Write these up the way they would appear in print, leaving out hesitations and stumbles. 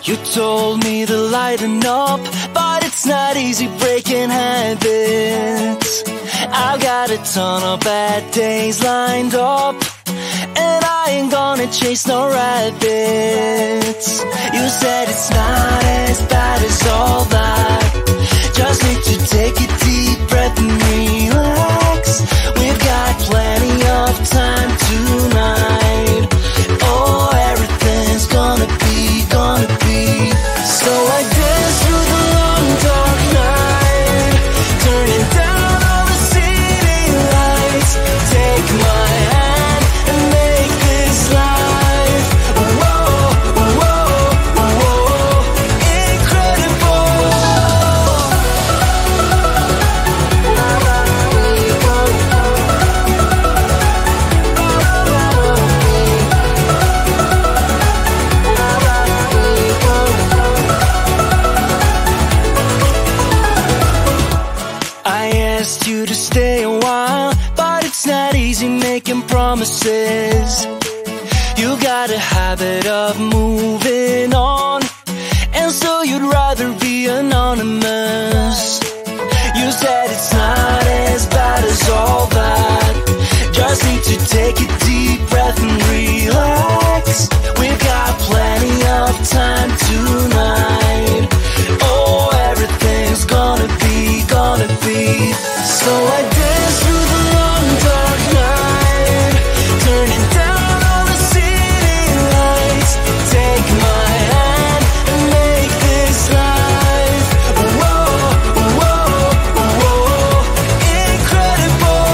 You told me to lighten up, but it's not easy breaking habits. I've got a ton of bad days lined up, and I ain't gonna chase no rabbits. You said it's not as bad as all that. Just need to take a deep breath and relax. We've got plenty of time tonight. Oh, everything's gonna be. So I dance through the long dark night, turning down all the city lights. Take my hand and make this life, whoa, whoa, whoa, incredible. I asked you to stay a while, but it's not easy making promises. You got a habit of moving on, and so you'd rather be anonymous. You said it's not as bad as all that. Just need to take a deep breath and relax. We've got plenty of time tonight. Oh, everything's gonna be. So I dance through the long dark night, turning down all the city lights. Take my hand and make this life, whoa, whoa, whoa, incredible.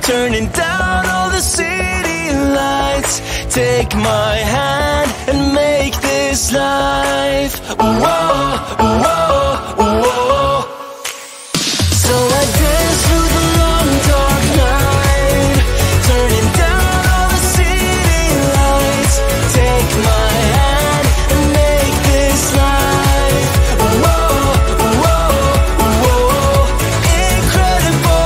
Turning down all the city lights. Take my hand and make this life, whoa, whoa, whoa. So I dance through the long dark night, turning down all the city lights. Take my hand and make this life, whoa, whoa, whoa, incredible.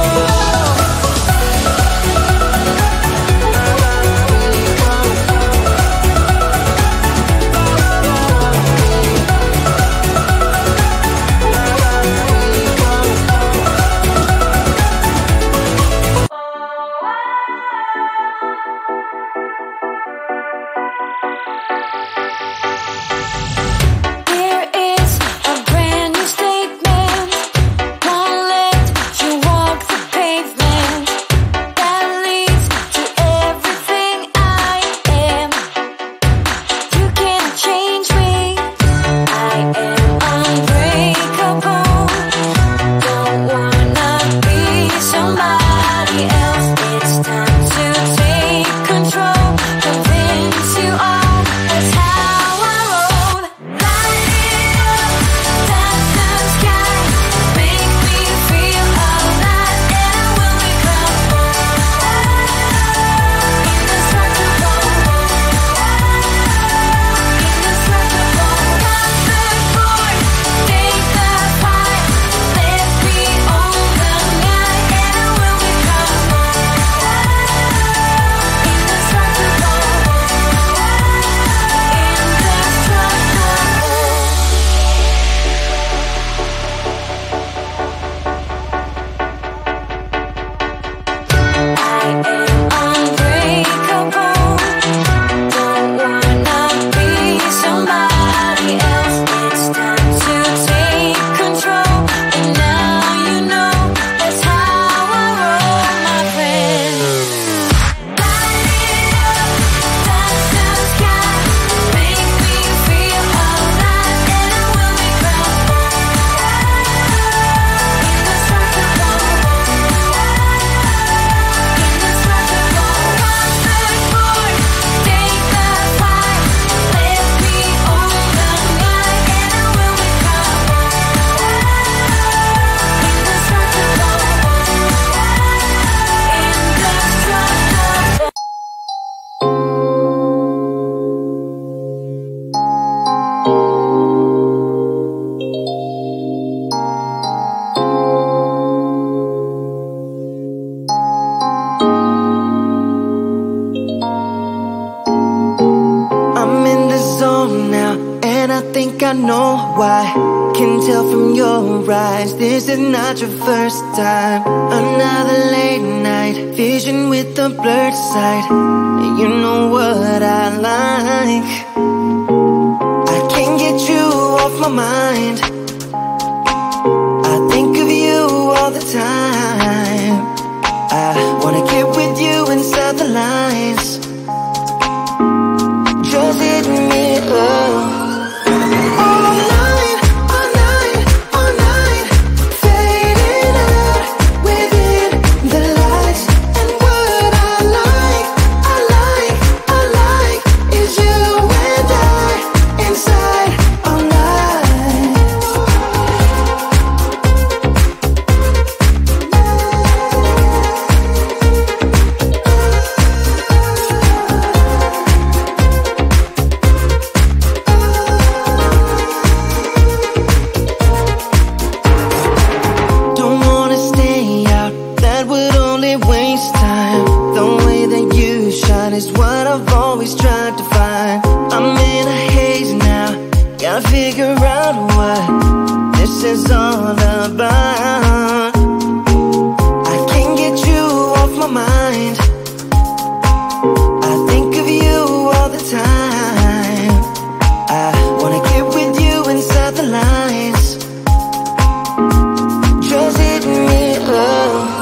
like I know why. Can tell from your eyes, this is not your first time. Another late night, vision with the blurred sight. You know what I like. I can't get you off my mind. I think of you all the time. I wanna get with you inside the lines. Just hit me up. Is what I've always tried to find. I'm in a haze now, gotta figure out what this is all about. I can't get you off my mind. I think of you all the time. I wanna get with you inside the lines. Just hit me up.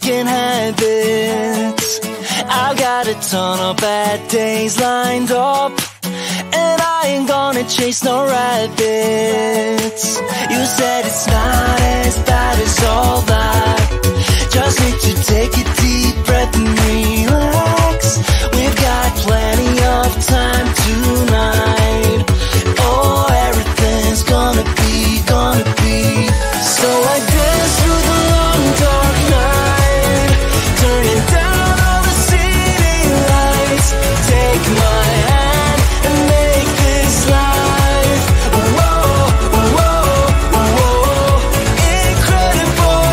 breaking habits. I got a ton of bad days lined up, and I ain't gonna chase no rabbits. You said it's not as bad as all that. Just need to take a deep breath and relax. We've got plenty of time tonight. Oh, everything's gonna be. So I dance through the long dark night, turning down all the city lights. Take my hand and make this life, whoa, whoa, whoa, incredible.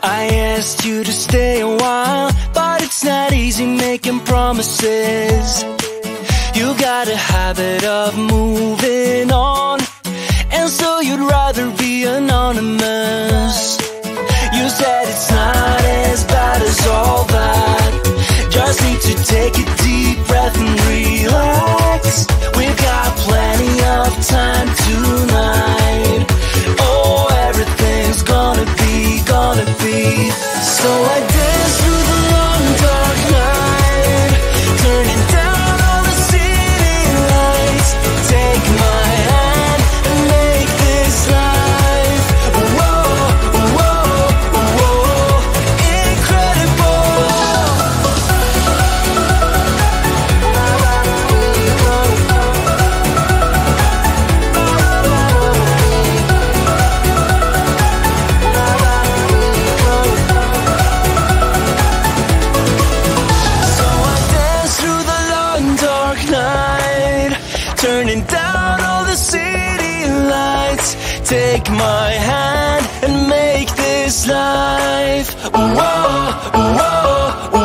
I asked you to stay a while, but it's not easy making promises. You got a habit of moving on, and so you'd rather be anonymous. You said it's not as bad as all that. Just need to take a deep breath and relax. We've got plenty of time tonight. Oh, everything's gonna be. So I dance through the long dark night, turning down all the city lights. Take my hand and make this life, whoa, whoa, whoa, incredible. Turning down all the city lights. Take my hand and make this life, whoa, whoa, whoa.